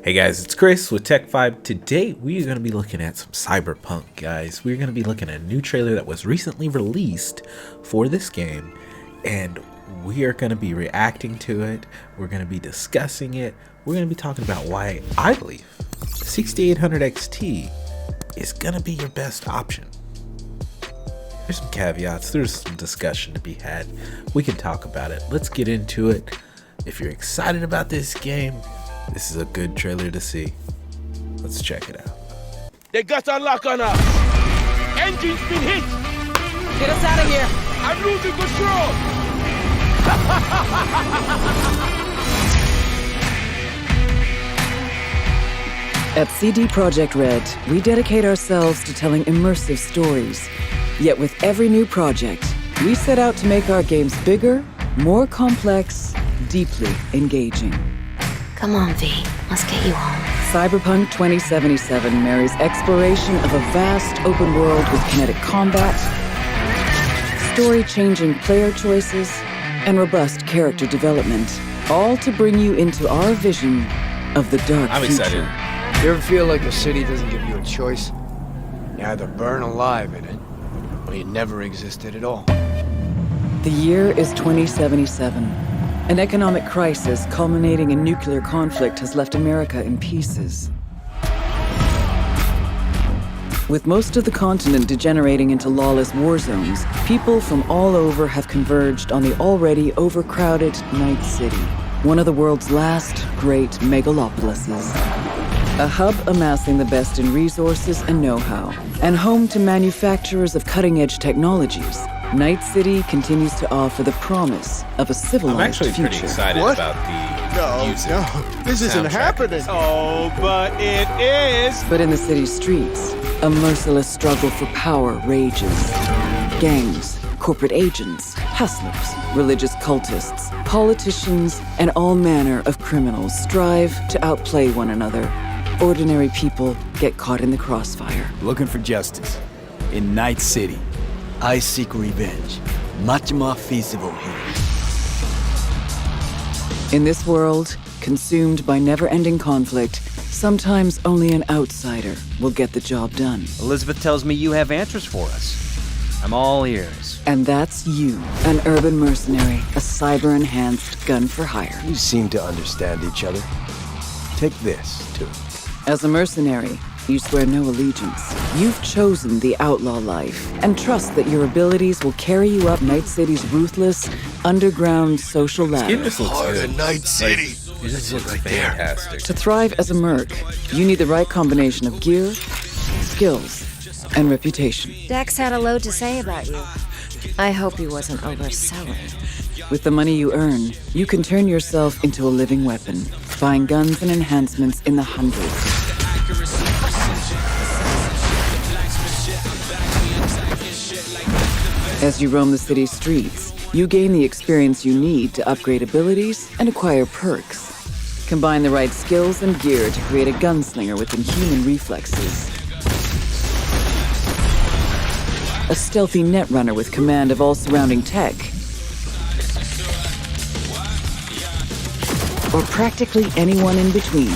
Hey guys, it's Chris with Tech5. Today we are going to be looking at some Cyberpunk, guys. We're going to be looking at a new trailer that was recently released for this game, and we are going to be reacting to it. We're going to be discussing it. We're going to be talking about why I believe 6800 XT is going to be your best option. There's some caveats, there's some discussion to be had. We can talk about it. Let's get into it. If you're excited about this game, this is a good trailer to see. Let's check it out. They got a lock on us. Engine's been hit. Get us out of here. I'm losing control. At CD Projekt Red, we dedicate ourselves to telling immersive stories. Yet with every new project, we set out to make our games bigger, more complex, deeply engaging. Come on, V. Let's get you home. Cyberpunk 2077 marries exploration of a vast open world with kinetic combat, story-changing player choices, and robust character development, all to bring you into our vision of the dark I'm future. excited. You ever feel like the city doesn't give you a choice? You either burn alive in it, or you never existed at all. The year is 2077. An economic crisis culminating in nuclear conflict has left America in pieces. With most of the continent degenerating into lawless war zones, people from all over have converged on the already overcrowded Night City, one of the world's last great megalopolises. A hub amassing the best in resources and know-how, and home to manufacturers of cutting-edge technologies, Night City continues to offer the promise of a civilized I'm actually future. pretty excited What? about the music. No, this isn't soundtrack. happening. Oh, but it is. But in the city's streets, a merciless struggle for power rages. Gangs, corporate agents, hustlers, religious cultists, politicians, and all manner of criminals strive to outplay one another. Ordinary people get caught in the crossfire. Looking for justice in Night City. I seek revenge. Much more feasible here. In this world, consumed by never-ending conflict, sometimes only an outsider will get the job done. Elizabeth tells me you have answers for us. I'm all ears. And that's you, an urban mercenary, a cyber-enhanced gun for hire. You seem to understand each other. Take this, too. As a mercenary, you swear no allegiance. You've chosen the outlaw life and trust that your abilities will carry you up Night City's ruthless, underground social It ladder. just looks good. Night City. Like, it just looks fantastic. To thrive as a merc, you need the right combination of gear, skills, and reputation. Dex had a load to say about you. I hope he wasn't overselling. With the money you earn, you can turn yourself into a living weapon, buying guns and enhancements in the hundreds. As you roam the city's streets, you gain the experience you need to upgrade abilities and acquire perks. Combine the right skills and gear to create a gunslinger with inhuman reflexes. A stealthy netrunner with command of all surrounding tech. Or practically anyone in between.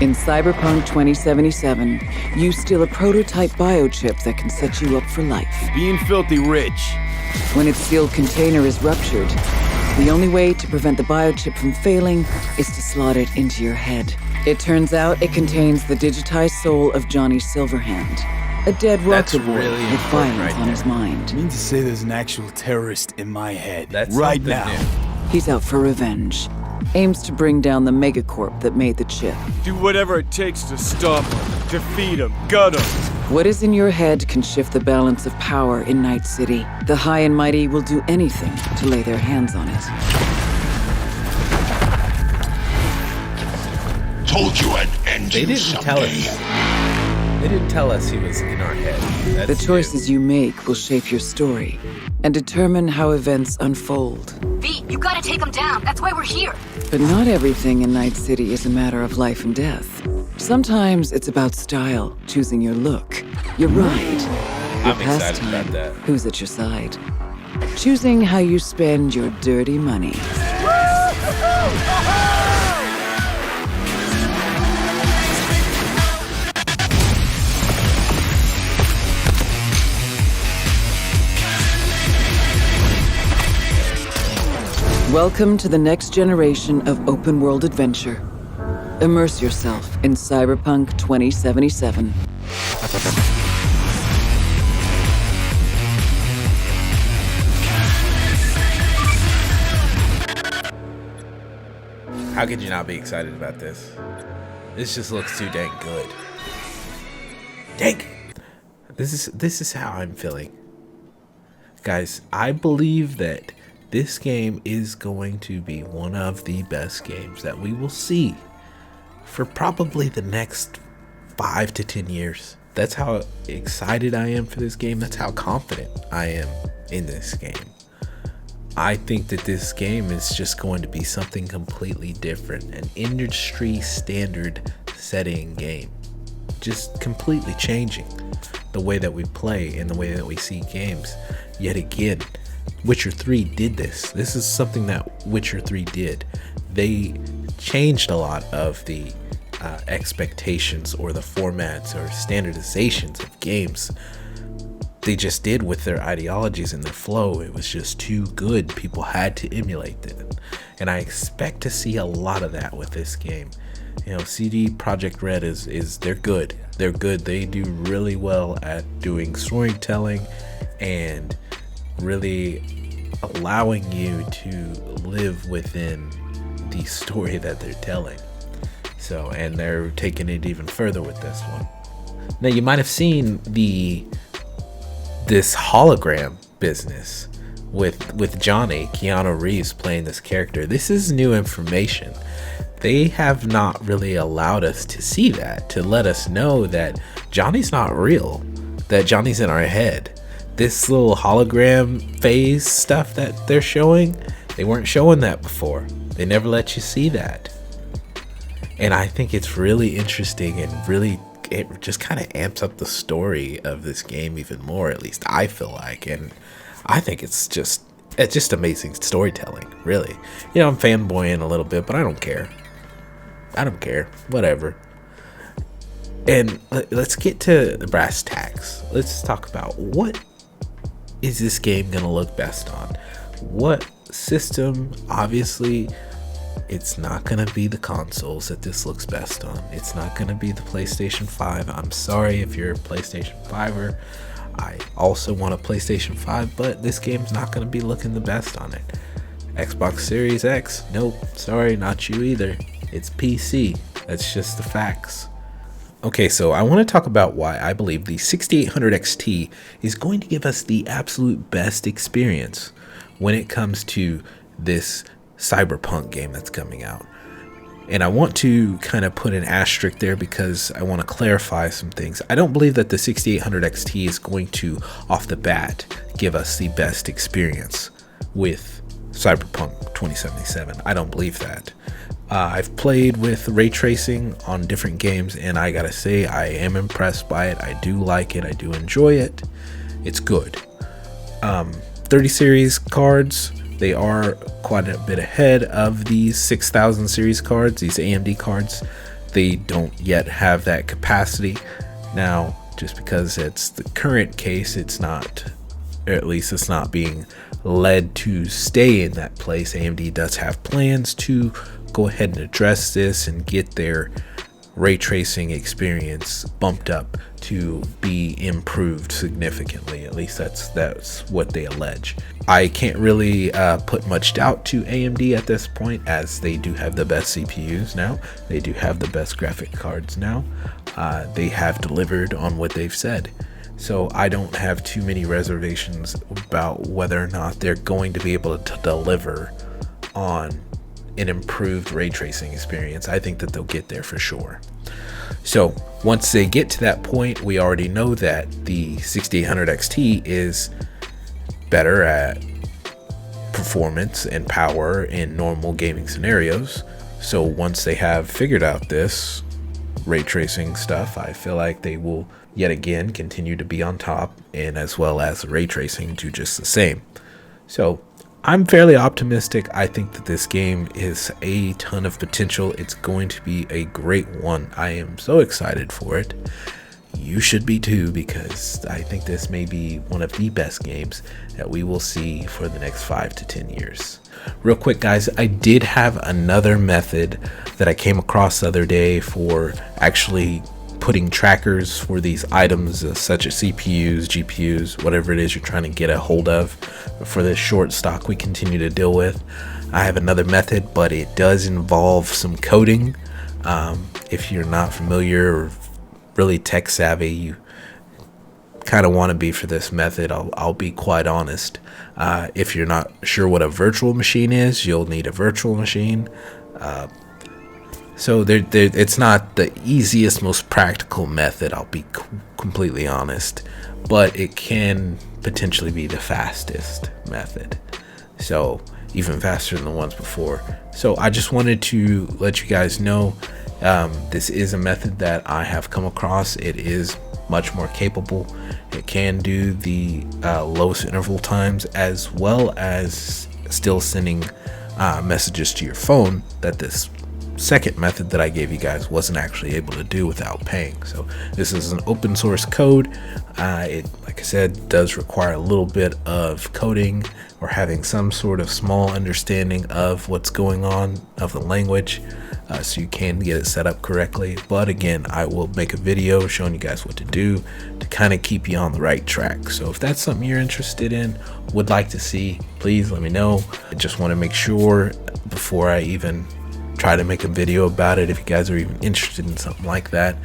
In Cyberpunk 2077, you steal a prototype biochip that can set you up for life. Being filthy rich. When its sealed container is ruptured, the only way to prevent the biochip from failing is to slot it into your head. It turns out it contains the digitized soul of Johnny Silverhand, a dead That's rocket boy really with important violence right on there. his mind. Mean to say there's an actual terrorist in my head. That's right something now. new. He's out for revenge. Aims to bring down the megacorp that made the chip. Do whatever it takes to stop him, defeat him, gut him. What is in your head can shift the balance of power in Night City. The high and mighty will do anything to lay their hands on it. Told you I'd end They you didn't tell someday. us. They didn't tell us he was in our head. The That's choices you make will shape your story and determine how events unfold. V, you gotta take him down. That's why we're here. But not everything in Night City is a matter of life and death. Sometimes it's about style, choosing your look, your ride, your I'm excited pastime, about that. who's at your side. choosing how you spend your dirty money. Welcome to the next generation of open-world adventure. Immerse yourself in Cyberpunk 2077. How could you not be excited about this? This just looks too dang good. Dang! This is how I'm feeling. Guys, I believe that this game is going to be one of the best games that we will see for probably the next 5 to 10 years. That's how excited I am for this game. That's how confident I am in this game. I think that this game is just going to be something completely different, an industry standard setting game. Just completely changing the way that we play and the way that we see games. Yet again, Witcher 3 did this. This is something that Witcher 3 did. They changed a lot of the expectations or the formats or standardizations of games. They just did with their ideologies and their flow. It was just too good. People had to emulate it. And I expect to see a lot of that with this game. You know, CD Projekt Red is they're good. They're good. They do really well at doing storytelling and really allowing you to live within the story that they're telling. So, and they're taking it even further with this one. Now, you might have seen this hologram business with Johnny, Keanu Reeves playing this character. This is new information. They have not really allowed us to see that, to let us know that Johnny's not real, that Johnny's in our head. This little hologram phase stuff that they're showing, they weren't showing that before. They never let you see that. And I think it's really interesting and really, it just kind of amps up the story of this game even more, at least I feel like. And I think it's just amazing storytelling, really. You know, I'm fanboying a little bit, but I don't care. I don't care. Whatever. And let's get to the brass tacks. Let's talk about what is this game gonna look best on? What system? Obviously, it's not gonna be the consoles that this looks best on. It's not gonna be the PlayStation 5. I'm sorry if you're a PlayStation 5er. I also want a PlayStation 5, but this game's not gonna be looking the best on it. Xbox Series X, nope, sorry, not you either. It's PC. That's just the facts. Okay, so I want to talk about why I believe the 6800 XT is going to give us the absolute best experience when it comes to this Cyberpunk game that's coming out. And I want to kind of put an asterisk there because I want to clarify some things. I don't believe that the 6800 XT is going to, off the bat, give us the best experience with Cyberpunk 2077. I don't believe that. I've played with ray tracing on different games, and I gotta say, I am impressed by it. I do like it. I do enjoy it. It's good. 30 series cards, they are quite a bit ahead of these 6000 series cards, these AMD cards. They don't yet have that capacity. Now, just because it's the current case, it's not, or at least it's not being led to stay in that place. AMD does have plans to go ahead and address this and get their ray tracing experience bumped up to be improved significantly. At least that's what they allege. I can't really put much doubt to AMD at this point, as they do have the best CPUs now. They do have the best graphic cards now. They have delivered on what they've said. So I don't have too many reservations about whether or not they're going to be able to deliver on an improved ray tracing experience. I think that they'll get there for sure. So once they get to that point, we already know that the 6800 XT is better at performance and power in normal gaming scenarios. So once they have figured out this ray tracing stuff, I feel like they will yet again continue to be on top, and as well as ray tracing do just the same. So I'm fairly optimistic. I think that this game is a ton of potential. It's going to be a great one. I am so excited for it. You should be too, because I think this may be one of the best games that we will see for the next 5 to 10 years. Real quick, guys, I did have another method that I came across the other day for actually putting trackers for these items, such as CPUs, GPUs, whatever it is you're trying to get a hold of for this short stock we continue to deal with. I have another method, but it does involve some coding. If you're not familiar or really tech savvy, you kind of want to be for this method. I'll be quite honest. If you're not sure what a virtual machine is, you'll need a virtual machine. So it's not the easiest, most practical method, I'll be completely honest, but it can potentially be the fastest method. So even faster than the ones before. So I just wanted to let you guys know, this is a method that I have come across. It is much more capable. It can do the lowest interval times, as well as still sending messages to your phone that this second method that I gave you guys wasn't actually able to do without paying. So this is an open source code. It, like I said, does require a little bit of coding or having some sort of small understanding of what's going on of the language, so you can get it set up correctly. But again, I will make a video showing you guys what to do to kind of keep you on the right track. So if that's something you're interested in, would like to see, please let me know. I just want to make sure before I even try to make a video about it, if you guys are even interested in something like that.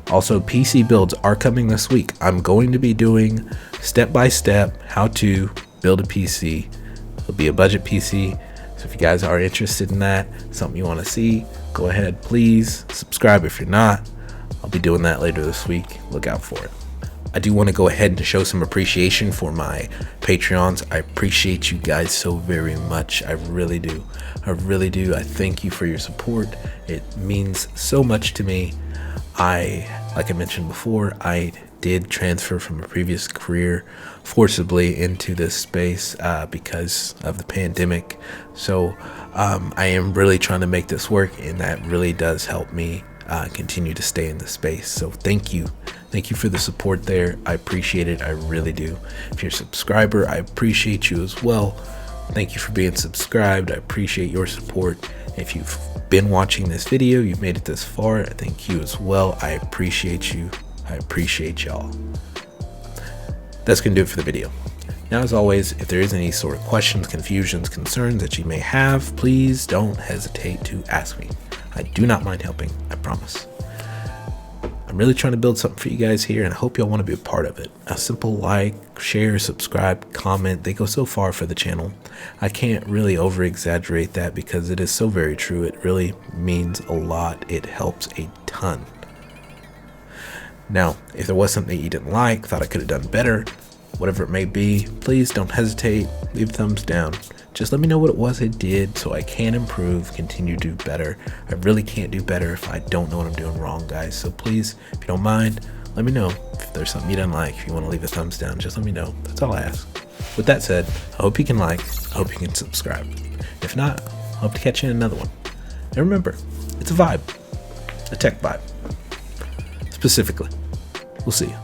Also, PC builds are coming this week. I'm going to be doing step-by-step how to build a PC. It'll be a budget PC. So if you guys are interested in that, something you want to see, go ahead, please subscribe. If you're not, I'll be doing that later this week. Look out for it. I do want to go ahead and show some appreciation for my Patreons. I appreciate you guys so very much. I really do. I really do. I thank you for your support. It means so much to me. Like I mentioned before, I did transfer from a previous career forcibly into this space because of the pandemic. So I am really trying to make this work, and that really does help me continue to stay in the space. So thank you. Thank you for the support there. I appreciate it. I really do. If you're a subscriber, I appreciate you as well. Thank you for being subscribed. I appreciate your support. If you've been watching this video, you've made it this far, thank you as well. I appreciate you. I appreciate y'all. That's gonna do it for the video. Now, as always, if there is any sort of questions, confusions, concerns that you may have, please don't hesitate to ask me. I do not mind helping, I promise. I'm really trying to build something for you guys here, and I hope y'all want to be a part of it. A simple like, share, subscribe, comment, they go so far for the channel. I can't really over exaggerate that because it is so very true. It really means a lot. It helps a ton. Now, if there was something that you didn't like, thought I could have done better, whatever it may be, please don't hesitate, leave a thumbs down. Just let me know what it was I did so I can improve, continue to do better. I really can't do better if I don't know what I'm doing wrong, guys. So please, if you don't mind, let me know. If there's something you don't like, if you want to leave a thumbs down, just let me know. That's all I ask. With that said, I hope you can like, I hope you can subscribe. If not, I hope to catch you in another one. And remember, it's a vibe, a tech vibe, specifically. We'll see you.